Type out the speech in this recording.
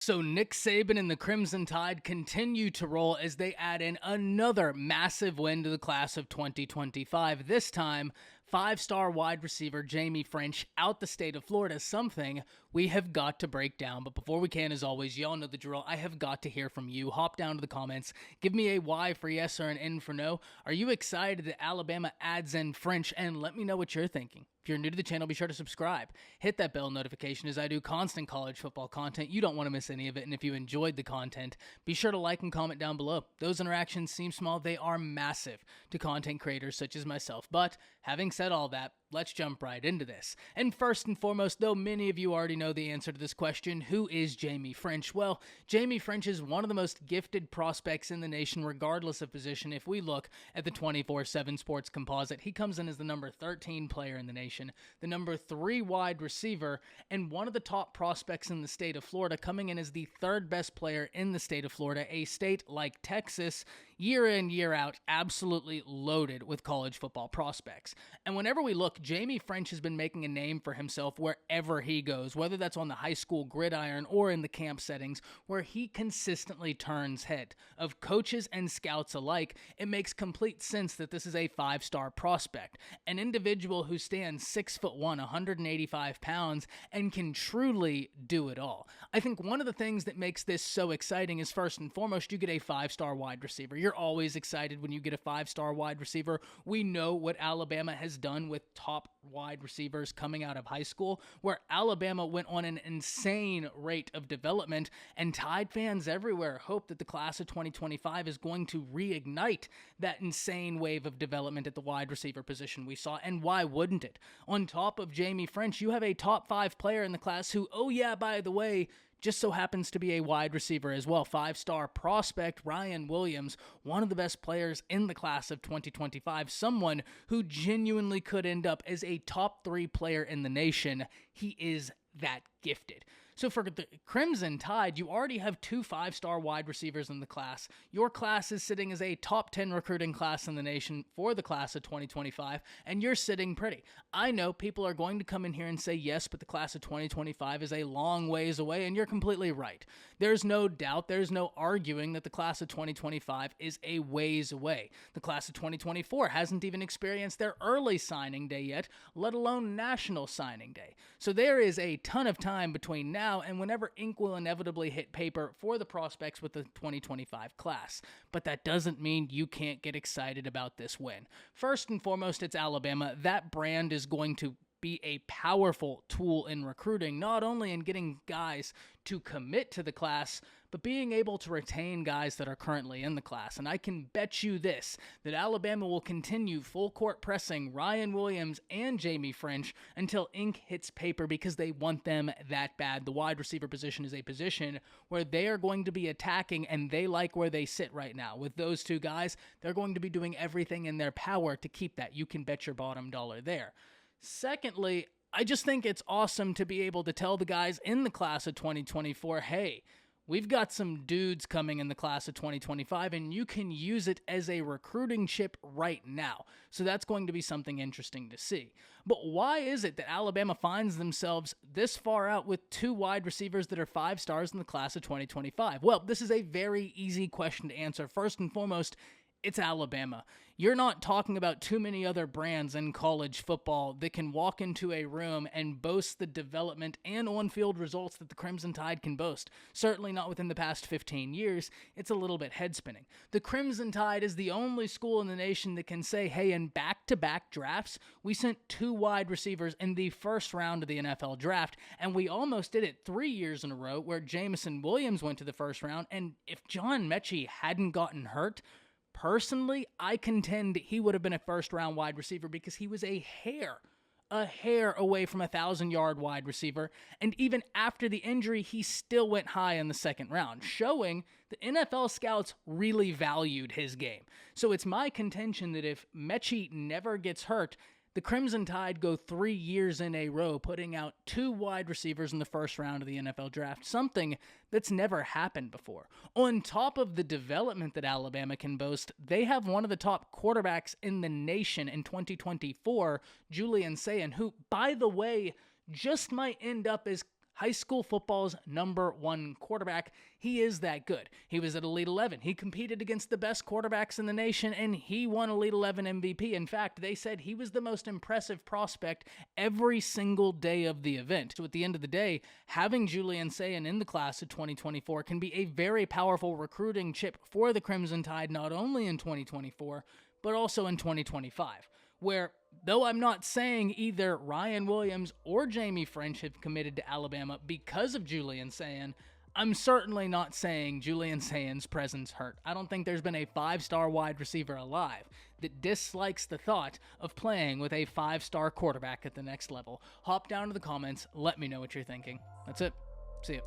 So Nick Saban and the Crimson Tide continue to roll as they add in another massive win to the class of 2025. This time, five-star wide receiver Jaime Ffrench out the state of Florida, something we have got to break down. But before we can, as always, y'all know the drill. I have got to hear from you. Hop down to the comments. Give me a Y for yes or an N for no. Are you excited that Alabama adds in Ffrench? And let me know what you're thinking. If you're new to the channel, be sure to subscribe. Hit that bell notification as I do constant college football content. You don't want to miss any of it. And if you enjoyed the content, be sure to like and comment down below. Those interactions seem small. They are massive to content creators such as myself. But having said all that, let's jump right into this. And first and foremost, though many of you already know the answer to this question, who is Jaime Ffrench? Well, Jaime Ffrench is one of the most gifted prospects in the nation, regardless of position. If we look at the 24/7 Sports Composite, he comes in as the number 13 player in the nation, the number 3 wide receiver, and one of the top prospects in the state of Florida, coming in as the 3rd best player in the state of Florida, a state like Texas, year in, year out, absolutely loaded with college football prospects. And whenever we look, Jaime Ffrench has been making a name for himself wherever he goes, whether that's on the high school gridiron or in the camp settings, where he consistently turns head of coaches and scouts alike. It makes complete sense that this is a 5-star prospect, an individual who stands 6'1", 185 pounds, and can truly do it all. I think one of the things that makes this so exciting is, first and foremost, you get a 5-star wide receiver. You're always excited when you get a 5-star wide receiver. We know what Alabama has done with top wide receivers coming out of high school, where Alabama went on an insane rate of development, and Tide fans everywhere hope that the class of 2025 is going to reignite that insane wave of development at the wide receiver position we saw. And why wouldn't it? On top of Jaime Ffrench, you have a top 5 player in the class who, oh yeah, by the way, just so happens to be a wide receiver as well. 5-star prospect Ryan Williams, one of the best players in the class of 2025, someone who genuinely could end up as a top 3 player in the nation. He is that gifted. So for the Crimson Tide, you already have 2 5-star wide receivers in the class. Your class is sitting as a top 10 recruiting class in the nation for the class of 2025, and you're sitting pretty. I know people are going to come in here and say, yes, but the class of 2025 is a long ways away, and you're completely right. There's no doubt, there's no arguing that the class of 2025 is a ways away. The class of 2024 hasn't even experienced their early signing day yet, let alone national signing day. So there is a ton of time between now and whenever ink will inevitably hit paper for the prospects with the 2025 class. But that doesn't mean you can't get excited about this win. First and foremost, it's Alabama. That brand is going to be a powerful tool in recruiting, not only in getting guys to commit to the class, but being able to retain guys that are currently in the class. And I can bet you this, that Alabama will continue full court pressing Ryan Williams and Jaime Ffrench until ink hits paper, because they want them that bad. The wide receiver position is a position where they are going to be attacking, and they like where they sit right now. With those 2 guys, they're going to be doing everything in their power to keep that. You can bet your bottom dollar there. Secondly, I just think it's awesome to be able to tell the guys in the class of 2024, hey, we've got some dudes coming in the class of 2025, and you can use it as a recruiting chip right now. So that's going to be something interesting to see. But why is it that Alabama finds themselves this far out with 2 wide receivers that are 5 stars in the class of 2025? Well, this is a very easy question to answer. First and foremost, it's Alabama. You're not talking about too many other brands in college football that can walk into a room and boast the development and on-field results that the Crimson Tide can boast. Certainly not within the past 15 years. It's a little bit head-spinning. The Crimson Tide is the only school in the nation that can say, hey, in back-to-back drafts, we sent 2 wide receivers in the first round of the NFL draft, and we almost did it 3 years in a row where Jamison Williams went to the first round, and if John Mechie hadn't gotten hurt, personally, I contend he would have been a first-round wide receiver, because he was a hair away from a 1,000-yard wide receiver, and even after the injury, he still went high in the second round, showing the NFL scouts really valued his game. So it's my contention that if Mechie never gets hurt, the Crimson Tide go 3 years in a row, putting out 2 wide receivers in the first round of the NFL draft, something that's never happened before. On top of the development that Alabama can boast, they have one of the top quarterbacks in the nation in 2024, Julian Saban, who, by the way, just might end up as high school football's #1 quarterback. He is that good. He was at Elite 11. He competed against the best quarterbacks in the nation, and he won Elite 11 MVP. In fact, they said he was the most impressive prospect every single day of the event. So at the end of the day, having Julian Saban in the class of 2024 can be a very powerful recruiting chip for the Crimson Tide, not only in 2024, but also in 2025, where, though I'm not saying either Ryan Williams or Jaime Ffrench have committed to Alabama because of Julian Saban, I'm certainly not saying Julian Saban's presence hurt. I don't think there's been a 5-star wide receiver alive that dislikes the thought of playing with a 5-star quarterback at the next level. Hop down to the comments, let me know what you're thinking. That's it. See ya.